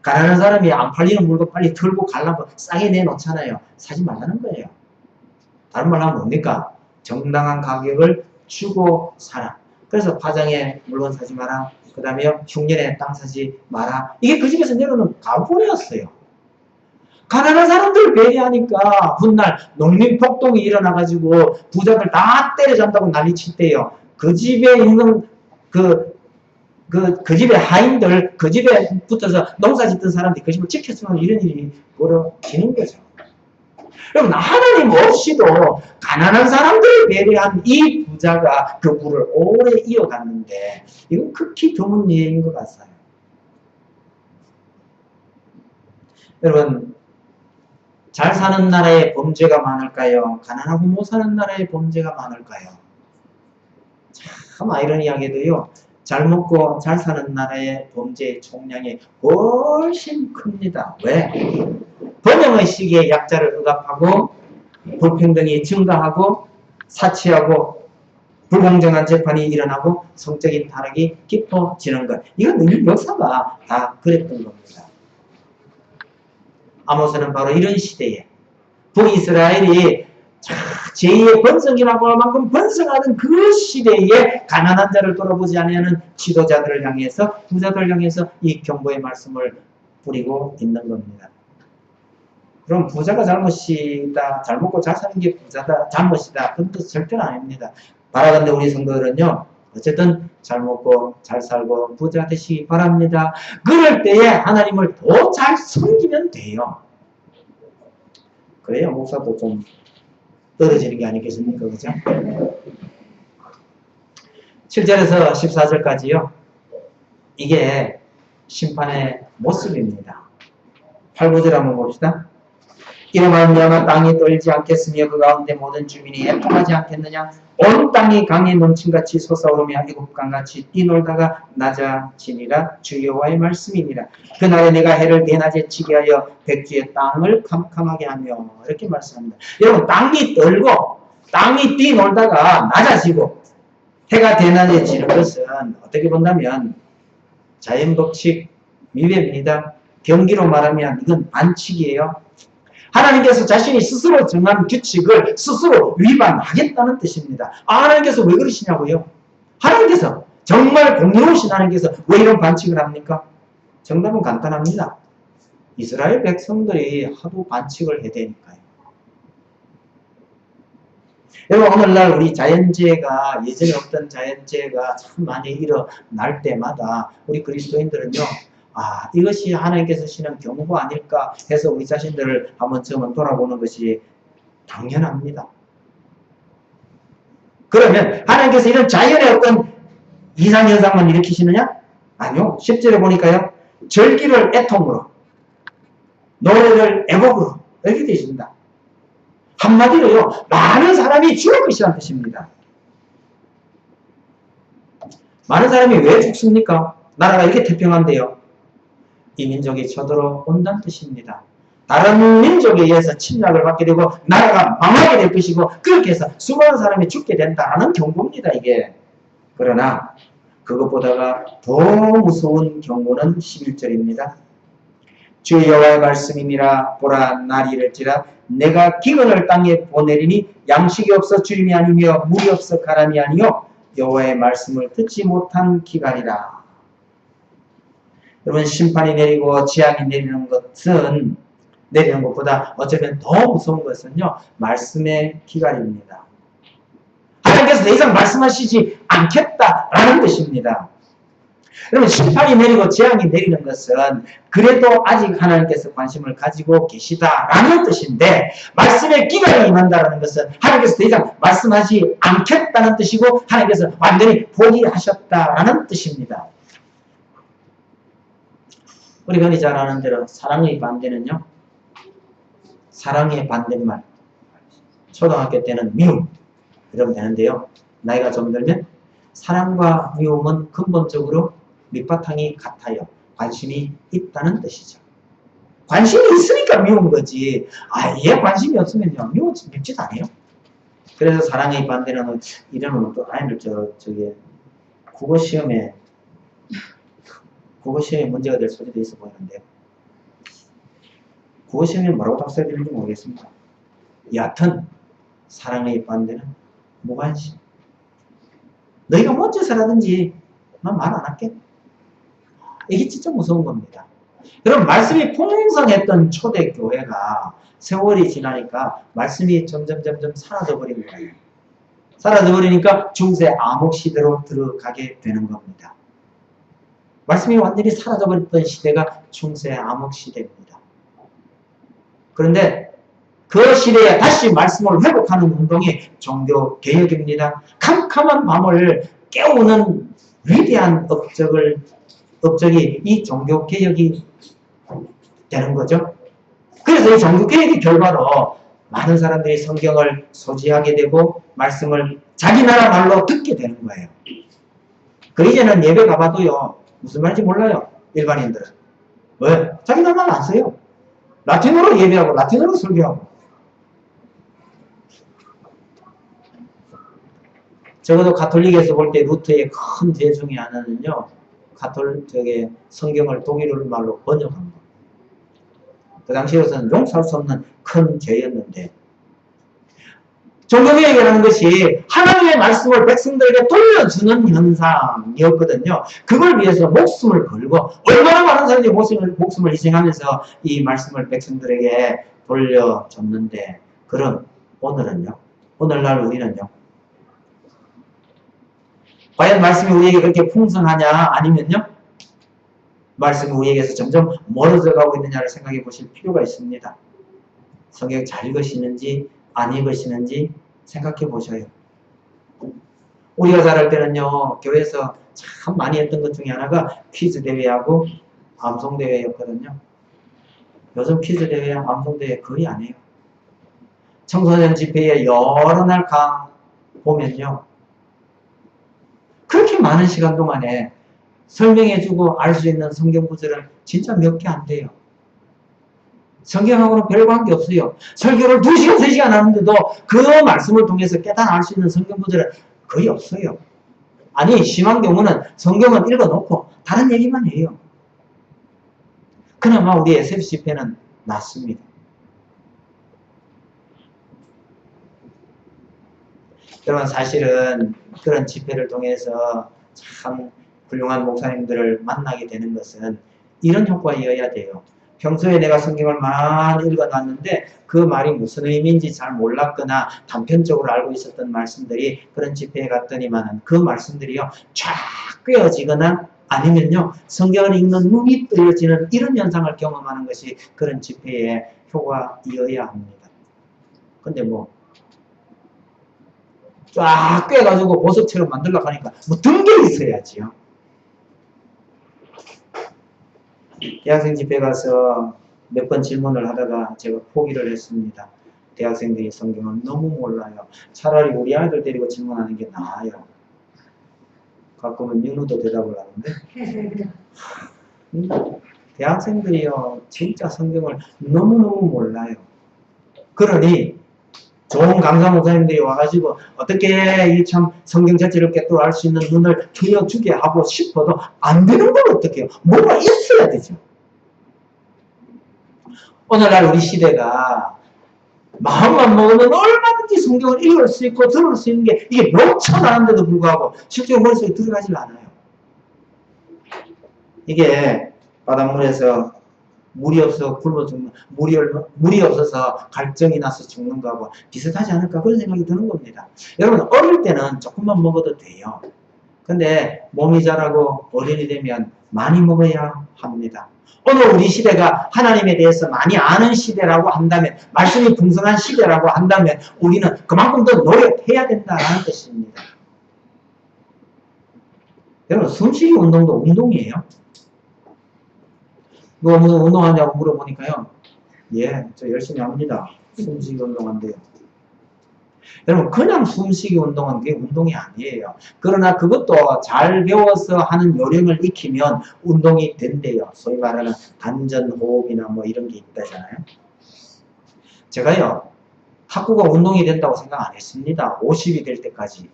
가난한 사람이 안 팔리는 물건 빨리 털고 가려고 싸게 내놓잖아요. 사지 말라는 거예요. 다른 말로 하면 뭡니까? 정당한 가격을 주고 사라. 그래서 파장에 물건 사지 마라. 그 다음에 흉년에 땅 사지 마라. 이게 그 집에서 내려오는 가훈이었어요. 가난한 사람들 배려하니까 훗날 농민폭동이 일어나가지고 부자들 다 때려잡는다고 난리칠 때요, 그 집에 있는 그 집의 하인들, 그 집에 붙어서 농사 짓던 사람들이 그 집을 지켜주는 이런 일이 벌어지는 거죠. 여러분, 하나님 없이도 가난한 사람들을 배려한 이 부자가 그 부를 오래 이어갔는데, 이건 극히 드문 예인 것 같아요. 여러분, 잘 사는 나라에 범죄가 많을까요? 가난하고 못 사는 나라에 범죄가 많을까요? 참 아이러니하게도요, 잘 먹고 잘 사는 나라의 범죄의 총량이 훨씬 큽니다. 왜? 번영의 시기에 약자를 억압하고 불평등이 증가하고 사치하고 불공정한 재판이 일어나고 성적인 타락이 깊어지는 것. 이건 역사가 다 그랬던 겁니다. 아모스는 바로 이런 시대에 북이스라엘이 제2의 번성이라고 할 만큼 번성하는 그 시대에 가난한 자를 돌아보지 않는 지도자들을 향해서, 부자들을 향해서 이 경고의 말씀을 뿌리고 있는 겁니다. 그럼 부자가 잘못이다, 잘 먹고 잘 사는 게 부자다, 잘못이다, 그런 뜻 절대는 아닙니다. 바라건대 우리 성도들은요, 어쨌든 잘 먹고 잘 살고 부자 되시기 바랍니다. 그럴 때에 하나님을 더 잘 섬기면 돼요. 그래야 목사도 좀 떨어지는 게 아니겠습니까? 그죠? 7절에서 14절까지요. 이게 심판의 모습입니다. 8, 9절 한번 봅시다. 이로 말미암아 땅이 떨지 않겠으며 그 가운데 모든 주민이 애통하지 않겠느냐. 온 땅이 강에 넘친같이 솟아오르며 애굽강같이 뛰놀다가 낮아지니라. 주 여호와의 말씀이니라. 그날에 내가 해를 대낮에 치게 하여 백주의 땅을 캄캄하게 하며. 이렇게 말씀합니다. 여러분, 땅이 떨고 땅이 뛰놀다가 낮아지고 해가 대낮에 지는 것은 어떻게 본다면 자연법칙 위배입니다. 경기로 말하면 이건 반칙이에요. 하나님께서 자신이 스스로 정한 규칙을 스스로 위반하겠다는 뜻입니다. 하나님께서 왜 그러시냐고요? 하나님께서 정말 공의로우신 하나님께서 왜 이런 반칙을 합니까? 정답은 간단합니다. 이스라엘 백성들이 하도 반칙을 해대니까요. 여러분, 오늘날 우리 자연재해가 예전에 없던 자연재해가 참 많이 일어날 때마다 우리 그리스도인들은요, 이것이 하나님께서 주시는 경고 아닐까 해서 우리 자신들을 한번 좀 돌아보는 것이 당연합니다. 그러면 하나님께서 이런 자연의 어떤 이상현상만 일으키시느냐? 아니요. 10절에 보니까요, 절기를 애통으로, 노래를 애곡으로 이렇게 되어 있습니다. 한마디로요, 많은 사람이 죽을 것이라는 뜻입니다. 많은 사람이 왜 죽습니까? 나라가 이렇게 태평한데요. 이 민족이 쳐들어온다는 뜻입니다. 다른 민족에 의해서 침략을 받게 되고 나라가 망하게 될 것이고 그렇게 해서 수많은 사람이 죽게 된다는 경고입니다. 이게. 그러나 그것보다가 더 무서운 경고는 11절입니다. 주 여호와의 말씀이니라. 보라, 날이 이를지라 내가 기근을 땅에 보내리니 양식이 없어 주림이 아니며 물이 없어 가람이 아니요 여호와의 말씀을 듣지 못한 기간이라. 여러분, 심판이 내리고 재앙이 내리는 것보다 어쩌면 더 무서운 것은요, 말씀의 기간입니다. 하나님께서 더 이상 말씀하시지 않겠다라는 뜻입니다. 여러분, 심판이 내리고 재앙이 내리는 것은 그래도 아직 하나님께서 관심을 가지고 계시다라는 뜻인데, 말씀의 기간이 임한다는 것은 하나님께서 더 이상 말씀하지 않겠다는 뜻이고 하나님께서 완전히 포기하셨다라는 뜻입니다. 우리 흔히 잘 아는 대로 사랑의 반대는요, 사랑의 반대말, 초등학교 때는 미움 이러면 되는데요, 나이가 좀 들면 사랑과 미움은 근본적으로 밑바탕이 같아요. 관심이 있다는 뜻이죠. 관심이 있으니까 미운 거지, 얘 관심이 없으면요 밉지도 않아요. 그래서 사랑의 반대는 이런 또 아이들 저기 국어시험에 문제가 될 소리도 있어 보이는데요. 국어시험에 뭐라고 답사해 드리는지 모르겠습니다. 여하튼 사랑의 반대는 무관심. 너희가 뭔 짓을 하든지 난 말 안 할게. 이게 진짜 무서운 겁니다. 여러분, 말씀이 풍성했던 초대교회가 세월이 지나니까 말씀이 점점 사라져 버린 거예요. 사라져 버리니까 중세 암흑 시대로 들어가게 되는 겁니다. 말씀이 완전히 사라져버렸던 시대가 중세 암흑 시대입니다. 그런데 그 시대에 다시 말씀을 회복하는 운동이 종교개혁입니다. 캄캄한 밤을 깨우는 위대한 업적이 이 종교개혁이 되는 거죠. 그래서 이 종교개혁의 결과로 많은 사람들이 성경을 소지하게 되고 말씀을 자기 나라 말로 듣게 되는 거예요. 이제는 예배 가봐도요, 무슨 말인지 몰라요. 일반인들은. 왜? 자기 나라 말 안 써요. 라틴어로 예배하고 라틴어로 설교하고. 적어도 가톨릭에서 볼 때 루터의 큰 죄 중에 하나는요, 성경을 독일 말로 번역한 거. 그 당시로서는 용서할 수 없는 큰 죄였는데, 종교개혁이라는 것이 하나님의 말씀을 백성들에게 돌려주는 현상이었거든요. 그걸 위해서 목숨을 걸고 얼마나 많은 사람들이 목숨을 희생하면서 이 말씀을 백성들에게 돌려줬는데, 그럼 오늘날 우리는요, 과연 말씀이 우리에게 그렇게 풍성하냐, 아니면요, 말씀이 우리에게서 점점 멀어져 가고 있느냐를 생각해 보실 필요가 있습니다. 성경 잘 읽으시는지 안 읽으시는지 생각해 보셔요. 우리가 자랄 때는요, 교회에서 참 많이 했던 것 중에 하나가 퀴즈 대회하고 암송 대회였거든요. 요즘 퀴즈 대회, 암송 대회 거의 안 해요. 청소년 집회에 여러 날 가 보면요. 그렇게 많은 시간 동안에 설명해주고 알 수 있는 성경 구절은 진짜 몇 개 안 돼요. 성경하고는 별 관계 없어요. 설교를 2시간, 3시간 하는데도 그 말씀을 통해서 깨달아 알 수 있는 성경 구절은 거의 없어요. 아니, 심한 경우는 성경은 읽어놓고 다른 얘기만 해요. 그나마 우리 SF 집회는 낫습니다. 여러분, 사실은 그런 집회를 통해서 참 훌륭한 목사님들을 만나게 되는 것은 이런 효과이어야 돼요. 평소에 내가 성경을 많이 읽어놨는데 그 말이 무슨 의미인지 잘 몰랐거나 단편적으로 알고 있었던 말씀들이 그런 집회에 갔더니만은 그 말씀들이요 쫙 꿰어지거나 아니면요 성경을 읽는 눈이 뜨여지는 이런 현상을 경험하는 것이 그런 집회의 효과이어야 합니다. 근데 뭐 쫙 꿰가지고 보석처럼 만들려고 하니까 뭐 든 게 있어야지요. 대학생 집회 가서 몇 번 질문을 하다가 제가 포기를 했습니다. 대학생들이 성경을 너무 몰라요. 차라리 우리 아이들 데리고 질문하는 게 나아요. 가끔은 윤우도 대답을 하는데 대학생들이요 진짜 성경을 너무너무 몰라요. 그러니 좋은 강사 목사님들이 와가지고 어떻게 이 참 성경 자체를 깨뜨려 알 수 있는 눈을 트여주게 하고 싶어도 안 되는 건 어떡해요? 뭐가 있어야 되죠. 오늘날 우리 시대가 마음만 먹으면 얼마든지 성경을 읽을 수 있고 들을 수 있는 게 이게 넘쳐나는데도 불구하고 실제로 머릿속에 들어가질 않아요. 이게 바닷물에서 물이 없어 굶어 죽는, 물이 없어서 갈증이 나서 죽는 거하고 비슷하지 않을까 그런 생각이 드는 겁니다. 여러분 어릴 때는 조금만 먹어도 돼요. 근데 몸이 자라고 어른이 되면 많이 먹어야 합니다. 오늘 우리 시대가 하나님에 대해서 많이 아는 시대라고 한다면 말씀이 풍성한 시대라고 한다면 우리는 그만큼 더 노력해야 된다는 뜻입니다. 여러분 숨쉬기 운동도 운동이에요. 뭐 무슨 운동하냐고 물어보니까요. 예, 저 열심히 합니다. 숨쉬기 운동한대요. 여러분 그냥 숨쉬기 운동은 그게 운동이 아니에요. 그러나 그것도 잘 배워서 하는 요령을 익히면 운동이 된대요. 소위 말하는 단전호흡이나 뭐 이런 게 있다잖아요. 제가요 탁구가 운동이 된다고 생각 안 했습니다. 50이 될 때까지.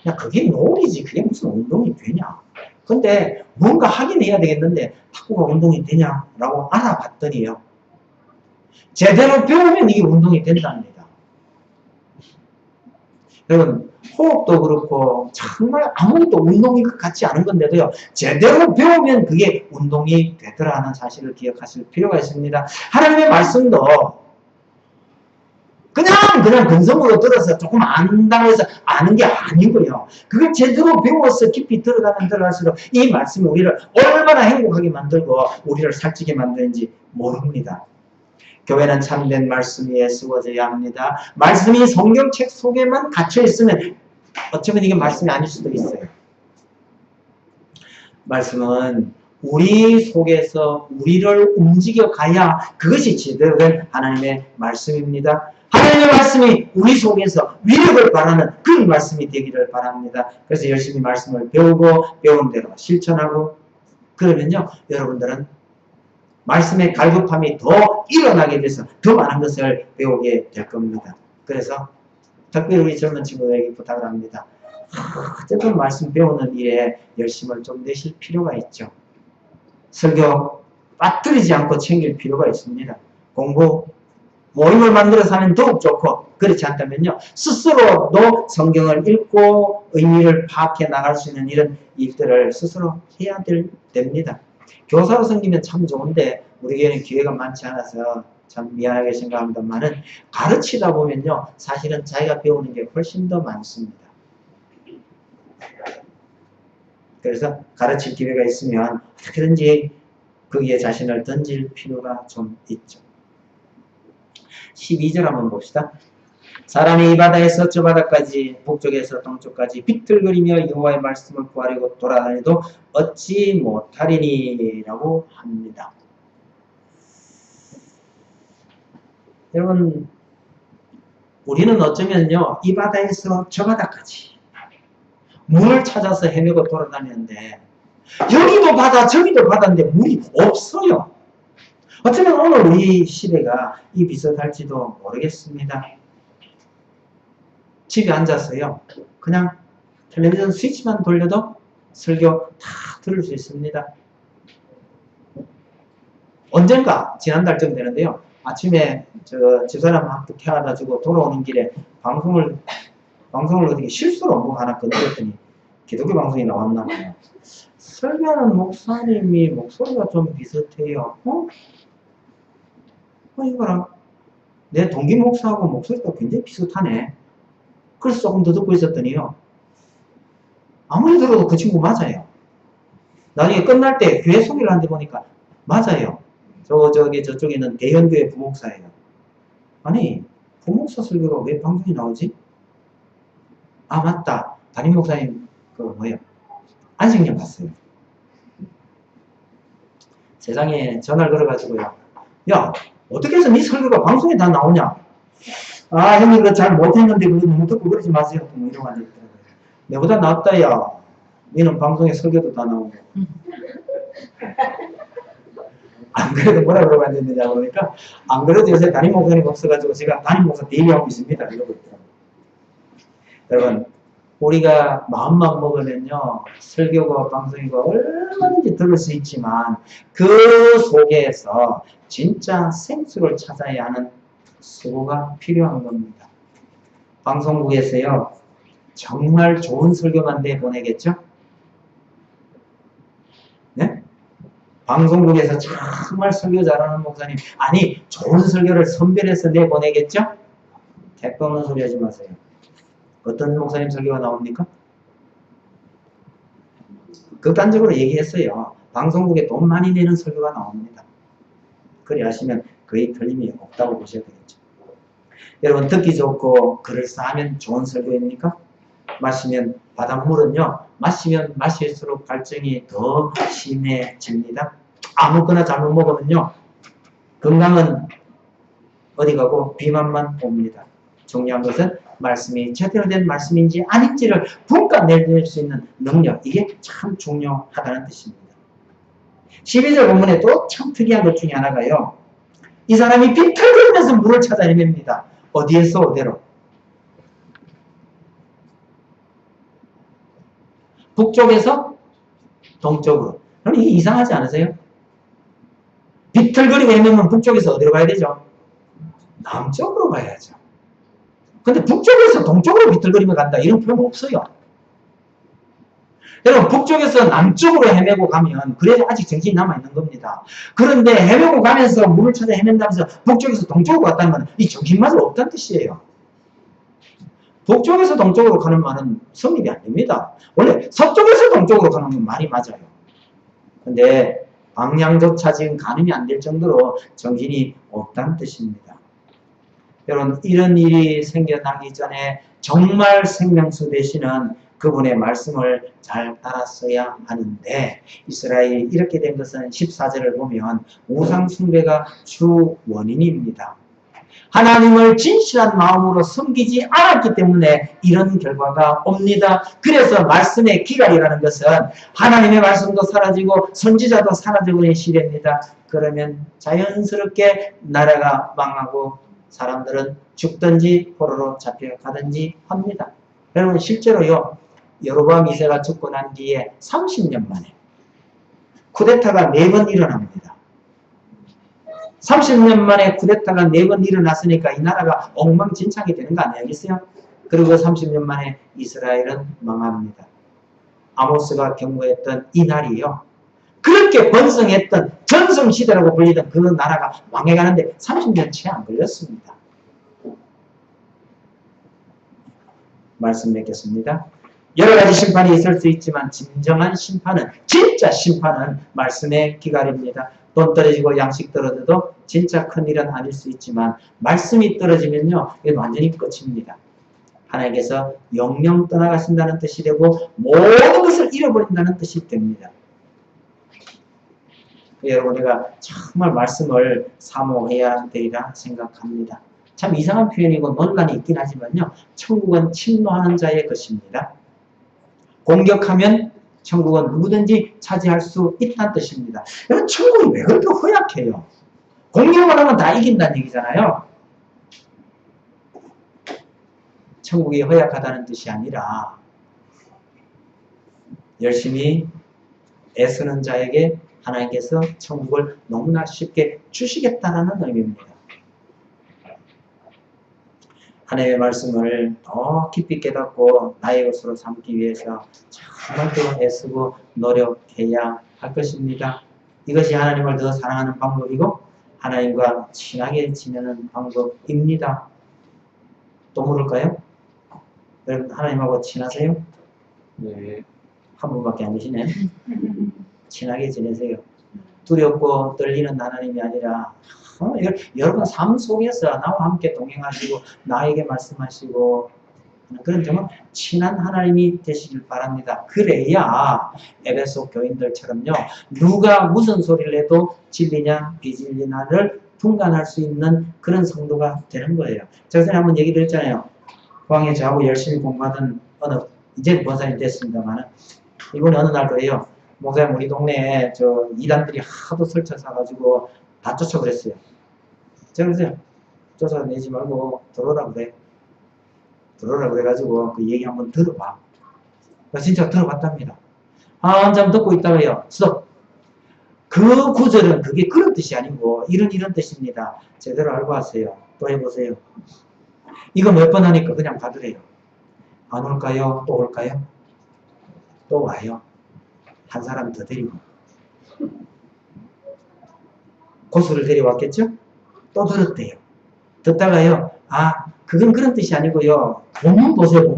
그냥 그게 놀이지 그게 무슨 운동이 되냐. 근데 뭔가 하긴 해야 되겠는데 탁구가 운동이 되냐라고 알아봤더니요. 제대로 배우면 이게 운동이 된답니다. 여러분 호흡도 그렇고 정말 아무것도 운동이 같지 않은 건데도요. 제대로 배우면 그게 운동이 되더라는 사실을 기억하실 필요가 있습니다. 하나님의 말씀도 그냥 근성으로 들어서 조금 안다고 해서 아는 게 아니고요. 그걸 제대로 배워서 깊이 들어가면 들어갈수록 이 말씀이 우리를 얼마나 행복하게 만들고 우리를 살찌게 만드는지 모릅니다. 교회는 참된 말씀 위에 쓰워져야 합니다. 말씀이 성경책 속에만 갇혀 있으면 어쩌면 이게 말씀이 아닐 수도 있어요. 말씀은 우리 속에서 우리를 움직여 가야 그것이 제대로 된 하나님의 말씀입니다. 하나님의 말씀이 우리 속에서 위력을 발하는 그런 말씀이 되기를 바랍니다. 그래서 열심히 말씀을 배우고 배운 대로 실천하고 그러면요 여러분들은 말씀의 갈급함이 더 일어나게 돼서 더 많은 것을 배우게 될 겁니다. 그래서 특별히 우리 젊은 친구들에게 부탁을 합니다. 어쨌든 말씀 배우는 일에 열심을 좀 내실 필요가 있죠. 설교 빠뜨리지 않고 챙길 필요가 있습니다. 공부 모임을 만들어서 하면 더욱 좋고 그렇지 않다면요 스스로도 성경을 읽고 의미를 파악해 나갈 수 있는 이런 일들을 스스로 해야 됩니다. 교사로 생기면 참 좋은데 우리 교회는 기회가 많지 않아서 참 미안하게 생각합니다만은 가르치다 보면요 사실은 자기가 배우는 게 훨씬 더 많습니다. 그래서 가르칠 기회가 있으면 어떻게든지 거기에 자신을 던질 필요가 좀 있죠. 12절 한번 봅시다. 사람이 이 바다에서 저 바다까지 북쪽에서 동쪽까지 비틀거리며 여호와의 말씀을 구하려고 돌아다니도 얻지 못하리니 라고 합니다. 여러분, 우리는 어쩌면요, 이 바다에서 저 바다까지 물을 찾아서 헤매고 돌아다니는데, 여기도 바다, 저기도 바다인데 물이 없어요. 어쩌면 오늘 우리 시대가 이 비슷할지도 모르겠습니다. 집에 앉아서요, 그냥 텔레비전 스위치만 돌려도 설교 다 들을 수 있습니다. 언젠가 지난달쯤 되는데요, 아침에 저 집사람 학교 태워다 주고 돌아오는 길에 방송을 어떻게 실수로 뭐 하나 건드렸더니 기독교 방송이 나왔나 봐요. 설교하는 목사님이 목소리가 좀 비슷해요. 이거랑 내 동기 목사하고 목소리가 굉장히 비슷하네. 그래서 조금 더 듣고 있었더니요, 아무리 들어도 그 친구 맞아요. 나중에 끝날 때 교회 소개를 하는데 보니까 맞아요. 저쪽에는 대현교회 부목사예요. 아니, 부목사 설교가 왜 방송에 나오지? 아, 맞다. 담임 목사님, 안식년 갔어요. 세상에 전화를 걸어가지고요. 야, 어떻게 해서 네 설교가 방송에 다 나오냐? 아, 형님, 그거 잘 못했는데, 그거 너무 듣고 그러지 마세요. 뭐 이런 거 있더라고요. 내보다 낫다, 야. 너는 방송에 설교도 다 나오고. 안 그래도 뭐라 그러고 앉았느냐 보니까, 안 그래도 요새 담임 목사님 없어가지고 제가 담임 목사 대기하고 있습니다. 이러고 있더라고요. 여러분, 우리가 마음만 먹으면요, 설교가 방송이고 얼마든지 들을 수 있지만, 그 속에서 진짜 생수를 찾아야 하는 수고가 필요한 겁니다. 방송국에서요, 정말 좋은 설교만 내보내겠죠? 네? 방송국에서 정말 설교 잘하는 목사님, 아니, 좋은 설교를 선별해서 내보내겠죠? 택도 없는 소리 하지 마세요. 어떤 목사님 설교가 나옵니까? 극단적으로 얘기했어요. 방송국에 돈 많이 내는 설교가 나옵니다. 그리 하시면 거의 틀림이 없다고 보셔야 되겠죠. 여러분, 듣기 좋고 그럴싸하면 좋은 설교입니까? 마시면 바닷물은요, 마시면 마실수록 갈증이 더 심해집니다. 아무거나 잘못 먹으면요, 건강은 어디 가고 비만만 옵니다. 중요한 것은 말씀이 제대로 된 말씀인지 아닌지를 분간내릴 수 있는 능력, 이게 참 중요하다는 뜻입니다. 12절 본문에 또 참 특이한 것 중에 하나가요, 이 사람이 비틀거리면서 물을 찾아 헤맵니다. 어디에서 어디로? 북쪽에서 동쪽으로. 그럼 이게 이상하지 않으세요? 비틀거리고 헤매면 북쪽에서 어디로 가야 되죠? 남쪽으로 가야죠. 근데 북쪽에서 동쪽으로 비틀거리며 간다, 이런 표현 없어요. 여러분, 북쪽에서 남쪽으로 헤매고 가면 그래도 아직 정신이 남아있는 겁니다. 그런데 헤매고 가면서 물을 찾아 헤맨다면서 북쪽에서 동쪽으로 갔다는 이 정신마저 없다는 뜻이에요. 북쪽에서 동쪽으로 가는 말은 성립이 안 됩니다. 원래 서쪽에서 동쪽으로 가는 건 말이 맞아요. 근데 방향조차 지금 가늠이 안 될 정도로 정신이 없다는 뜻입니다. 여러분, 이런 일이 생겨나기 전에 정말 생명수 되시는 그분의 말씀을 잘 따랐어야 하는데, 이스라엘이 이렇게 된 것은 14절을 보면 우상숭배가 주 원인입니다. 하나님을 진실한 마음으로 섬기지 않았기 때문에 이런 결과가 옵니다. 그래서 말씀의 기갈이라는 것은 하나님의 말씀도 사라지고 선지자도 사라져버린 시대입니다. 그러면 자연스럽게 나라가 망하고 사람들은 죽든지 포로로 잡혀가든지 합니다. 여러분, 실제로요, 여로보암 2세가 죽고 난 뒤에 30년 만에 쿠데타가 4번 일어납니다. 30년 만에 쿠데타가 4번 일어났으니까 이 나라가 엉망진창이 되는 거 아니겠어요? 그리고 30년 만에 이스라엘은 망합니다. 아모스가 경고했던 이 날이요, 그렇게 번성했던 전성시대라고 불리던 그 나라가 망해가는데 30년 채 안 걸렸습니다. 말씀 맺겠습니다. 여러 가지 심판이 있을 수 있지만 진정한 심판은, 진짜 심판은 말씀의 기갈입니다. 돈 떨어지고 양식 떨어져도 진짜 큰일은 아닐 수 있지만 말씀이 떨어지면요, 이건 완전히 끝입니다. 하나님께서 영영 떠나가신다는 뜻이 되고 모든 것을 잃어버린다는 뜻이 됩니다. 여러분, 우리가 정말 말씀을 사모해야 되리라 생각합니다. 참 이상한 표현이고 논란이 있긴 하지만요. 천국은 침노하는 자의 것입니다. 공격하면 천국은 누구든지 차지할 수 있다는 뜻입니다. 여러분, 천국이 왜 그렇게 허약해요? 공격을 하면 다 이긴다는 얘기잖아요. 천국이 허약하다는 뜻이 아니라 열심히 애쓰는 자에게 하나님께서 천국을 너무나 쉽게 주시겠다는 의미입니다. 하나님의 말씀을 더 깊이 깨닫고 나의 것으로 삼기 위해서 정말 더 애쓰고 노력해야 할 것입니다. 이것이 하나님을 더 사랑하는 방법이고 하나님과 친하게 지내는 방법입니다. 또 물을까요? 여러분, 하나님하고 친하세요? 네. 한 분밖에 안 계시네. 친하게 지내세요. 두렵고 떨리는 하나님이 아니라 여러분 삶 속에서 나와 함께 동행하시고 나에게 말씀하시고 그런 정말 친한 하나님이 되시길 바랍니다. 그래야 에베소 교인들처럼요. 누가 무슨 소리를 해도 진리냐 비진리냐를 분간할 수 있는 그런 성도가 되는 거예요. 제가 전에 한번 얘기를 했잖아요. 포항에 저하고 열심히 공부하던 이제 목사님 됐습니다만 이번에 어느 날 그래요. 목사님 우리 동네에 저 이단들이 하도 설쳐서 다 쫓아버렸어요. 제가 그랬어요. 쫓아내지 말고 들어오라 그래. 들어오라 그래가지고 그 얘기 한번 들어봐. 진짜 들어봤답니다. 한참 듣고 있다가요. 스톱. 그 구절은 그게 그런 뜻이 아니고 이런 뜻입니다. 제대로 알고 하세요. 또 해보세요. 이거 몇 번 하니까 그냥 받으래요. 안 올까요? 또 올까요? 또 와요. 한 사람 더 데리고. 고수를 데려왔겠죠? 또 들었대요. 듣다가요. 그건 그런 뜻이 아니고요. 본문 보세요.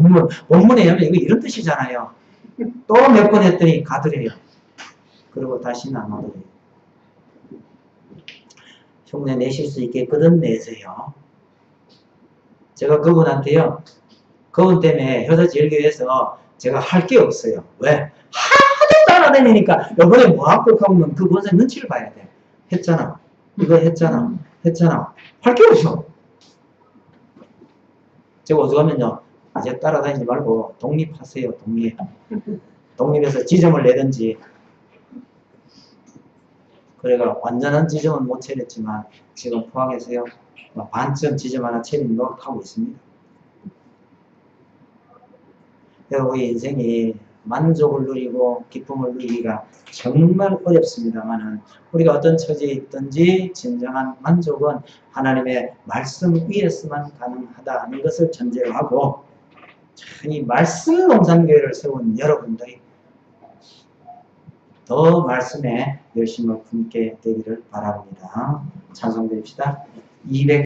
본문에 하면 이거 이런 뜻이잖아요. 또 몇 번 했더니 가더래요. 그리고 다시는 안 오더래요. 흉내 내실 수 있겠거든 내세요. 제가 그분한테요. 그분 때문에 효자제일교회에서 제가 할 게 없어요. 왜? 하도 따라다니니까 이번에 뭐 하고 가면 그 본사 눈치를 봐야 돼. 했잖아. 이거 했잖아. 할 게 없어. 제가 어쩌면요. 이제 따라다니지 말고 독립하세요. 독립해서 지점을 내든지. 그래가 완전한 지점은 못 차렸지만 지금 포항에서요. 반쯤 지점 하나 차리는 노력하고 있습니다. 우리 인생이 만족을 누리고 기쁨을 누리기가 정말 어렵습니다만은 우리가 어떤 처지에 있든지 진정한 만족은 하나님의 말씀 위에서만 가능하다는 것을 전제로 하고 이 말씀 농산교회를 세운 여러분들이 더 말씀에 열심을 품게 되기를 바랍니다. 찬송드립시다.